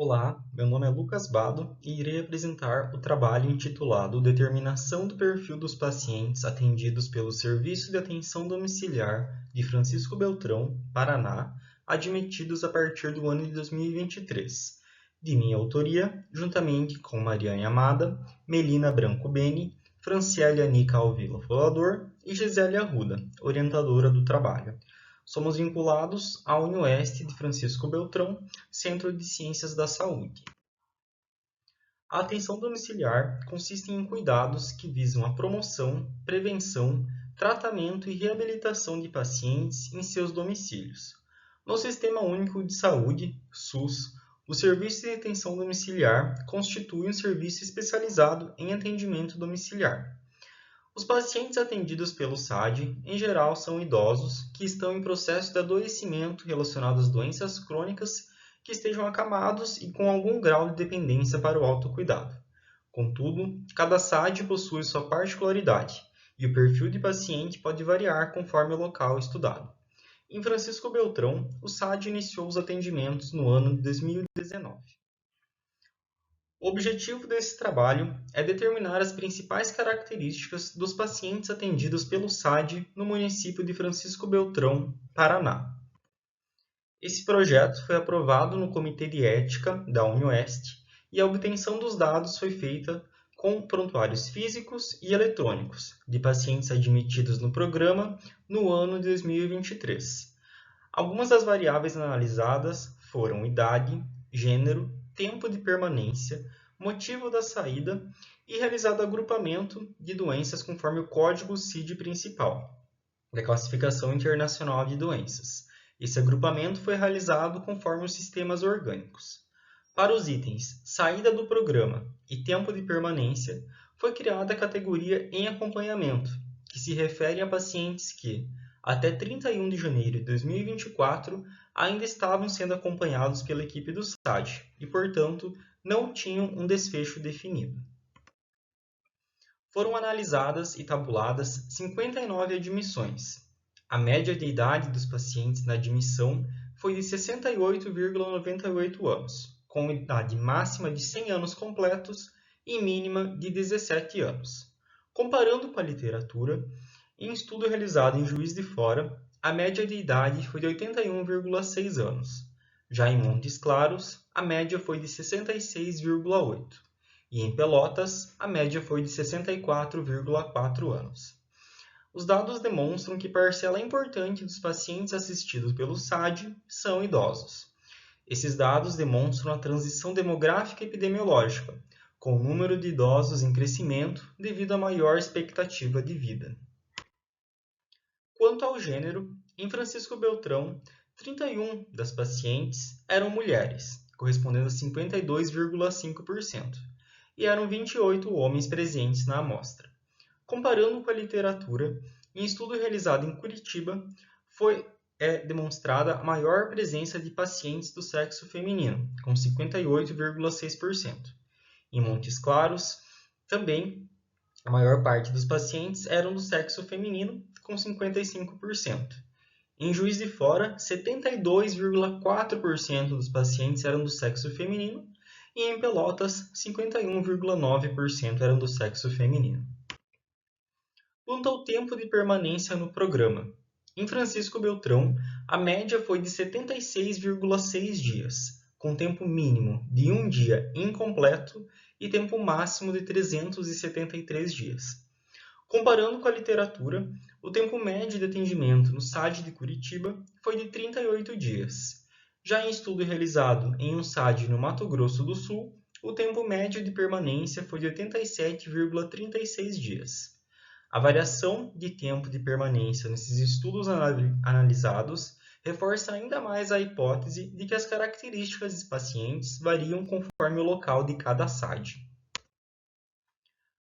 Olá, meu nome é Lucas Bado e irei apresentar o trabalho intitulado Determinação do perfil dos pacientes atendidos pelo Serviço de Atenção Domiciliar de Francisco Beltrão, Paraná, admitidos a partir do ano de 2023, de minha autoria, juntamente com Mariane Amada, Melina Branco Beni, Franciele Anica Alvila Folador e Gisele Arruda, orientadora do trabalho. Somos vinculados à UniOeste de Francisco Beltrão, Centro de Ciências da Saúde. A atenção domiciliar consiste em cuidados que visam a promoção, prevenção, tratamento e reabilitação de pacientes em seus domicílios. No Sistema Único de Saúde, SUS, o Serviço de Atenção Domiciliar constitui um serviço especializado em atendimento domiciliar. Os pacientes atendidos pelo SAD, em geral, são idosos que estão em processo de adoecimento relacionado às doenças crônicas que estejam acamados e com algum grau de dependência para o autocuidado. Contudo, cada SAD possui sua particularidade e o perfil de paciente pode variar conforme o local estudado. Em Francisco Beltrão, o SAD iniciou os atendimentos no ano de 2019. O objetivo desse trabalho é determinar as principais características dos pacientes atendidos pelo SAD no município de Francisco Beltrão, Paraná. Esse projeto foi aprovado no Comitê de Ética da UniOeste e a obtenção dos dados foi feita com prontuários físicos e eletrônicos de pacientes admitidos no programa no ano de 2023. Algumas das variáveis analisadas foram idade, gênero, tempo de permanência, motivo da saída e realizado agrupamento de doenças conforme o código CID principal, da Classificação Internacional de Doenças. Esse agrupamento foi realizado conforme os sistemas orgânicos. Para os itens saída do programa e tempo de permanência, foi criada a categoria em acompanhamento, que se refere a pacientes que, até 31 de janeiro de 2024, ainda estavam sendo acompanhados pela equipe do SAD e, portanto, não tinham um desfecho definido. Foram analisadas e tabuladas 59 admissões. A média de idade dos pacientes na admissão foi de 68,98 anos, com idade máxima de 100 anos completos e mínima de 17 anos. Comparando com a literatura, em estudo realizado em Juiz de Fora, a média de idade foi de 81,6 anos. Já em Montes Claros, a média foi de 66,8. E em Pelotas, a média foi de 64,4 anos. Os dados demonstram que parcela importante dos pacientes assistidos pelo SAD são idosos. Esses dados demonstram a transição demográfica e epidemiológica, com o número de idosos em crescimento devido à maior expectativa de vida. Quanto ao gênero, em Francisco Beltrão, 31 das pacientes eram mulheres, correspondendo a 52,5%, e eram 28 homens presentes na amostra. Comparando com a literatura, em estudo realizado em Curitiba, foi demonstrada a maior presença de pacientes do sexo feminino, com 58,6%. Em Montes Claros, também, a maior parte dos pacientes eram do sexo feminino, com 55%. Em Juiz de Fora, 72,4% dos pacientes eram do sexo feminino e em Pelotas, 51,9% eram do sexo feminino. Quanto ao tempo de permanência no programa, em Francisco Beltrão, a média foi de 76,6 dias, com tempo mínimo de 1 dia incompleto e tempo máximo de 373 dias. Comparando com a literatura, o tempo médio de atendimento no SAD de Curitiba foi de 38 dias. Já em estudo realizado em um SAD no Mato Grosso do Sul, o tempo médio de permanência foi de 87,36 dias. A variação de tempo de permanência nesses estudos analisados reforça ainda mais a hipótese de que as características dos pacientes variam conforme o local de cada SAD.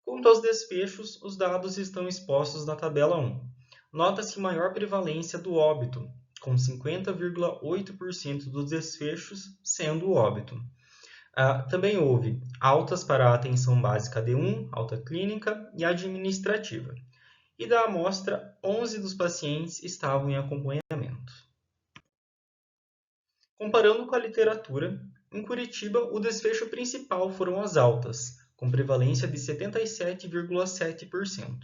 Quanto aos desfechos, os dados estão expostos na tabela 1. Nota-se maior prevalência do óbito, com 50,8% dos desfechos sendo o óbito. Também houve altas para a atenção básica D1, alta clínica e administrativa. E da amostra, 11 dos pacientes estavam em acompanhamento. Comparando com a literatura, Em Curitiba, o desfecho principal foram as altas, com prevalência de 77,7%.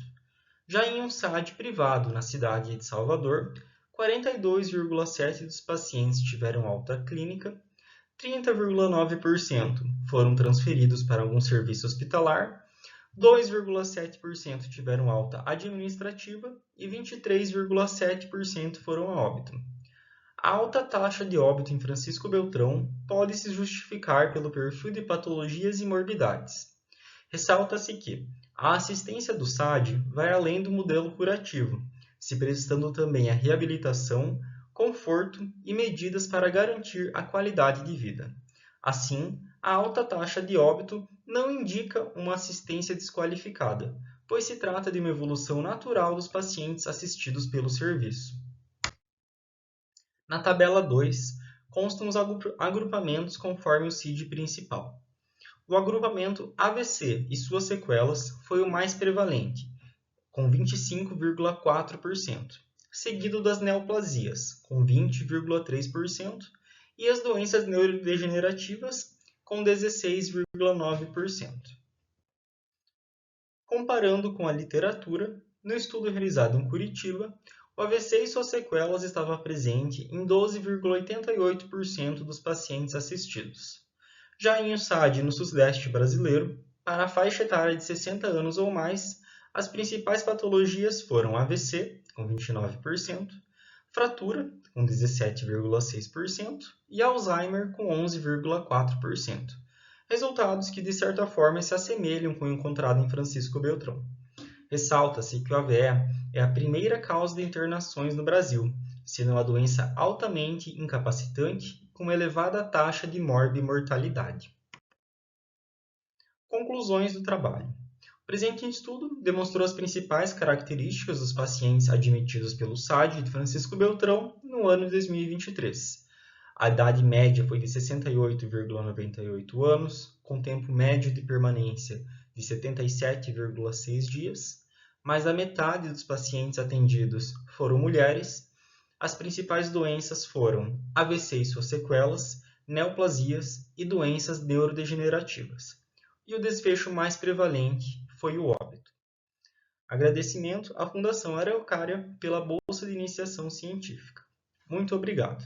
Já em um SAD privado na cidade de Salvador, 42,7% dos pacientes tiveram alta clínica, 30,9% foram transferidos para algum serviço hospitalar, 2,7% tiveram alta administrativa e 23,7% foram a óbito. A alta taxa de óbito em Francisco Beltrão pode se justificar pelo perfil de patologias e morbidades. Ressalta-se que a assistência do SAD vai além do modelo curativo, se prestando também a reabilitação, conforto e medidas para garantir a qualidade de vida. Assim, a alta taxa de óbito não indica uma assistência desqualificada, pois se trata de uma evolução natural dos pacientes assistidos pelo serviço. Na tabela 2, constam os agrupamentos conforme o CID principal. O agrupamento AVC e suas sequelas foi o mais prevalente, com 25,4%, seguido das neoplasias, com 20,3%, e as doenças neurodegenerativas, com 16,9%. Comparando com a literatura, no estudo realizado em Curitiba, o AVC e suas sequelas estava presente em 12,88% dos pacientes assistidos. Já em USAD no Sudeste brasileiro, para a faixa etária de 60 anos ou mais, as principais patologias foram AVC, com 29%, fratura, com 17,6%, e Alzheimer, com 11,4%. Resultados que, de certa forma, se assemelham com o encontrado em Francisco Beltrão. Ressalta-se que o AVE é a primeira causa de internações no Brasil, sendo uma doença altamente incapacitante com uma elevada taxa de morbimortalidade. Conclusões do trabalho. O presente estudo demonstrou as principais características dos pacientes admitidos pelo SAD de Francisco Beltrão no ano de 2023. A idade média foi de 68,98 anos, com tempo médio de permanência de 77,6 dias. Mais da metade dos pacientes atendidos foram mulheres. As principais doenças foram AVC e suas sequelas, neoplasias e doenças neurodegenerativas. E o desfecho mais prevalente foi o óbito. Agradecimento à Fundação Araucária pela Bolsa de Iniciação Científica. Muito obrigado.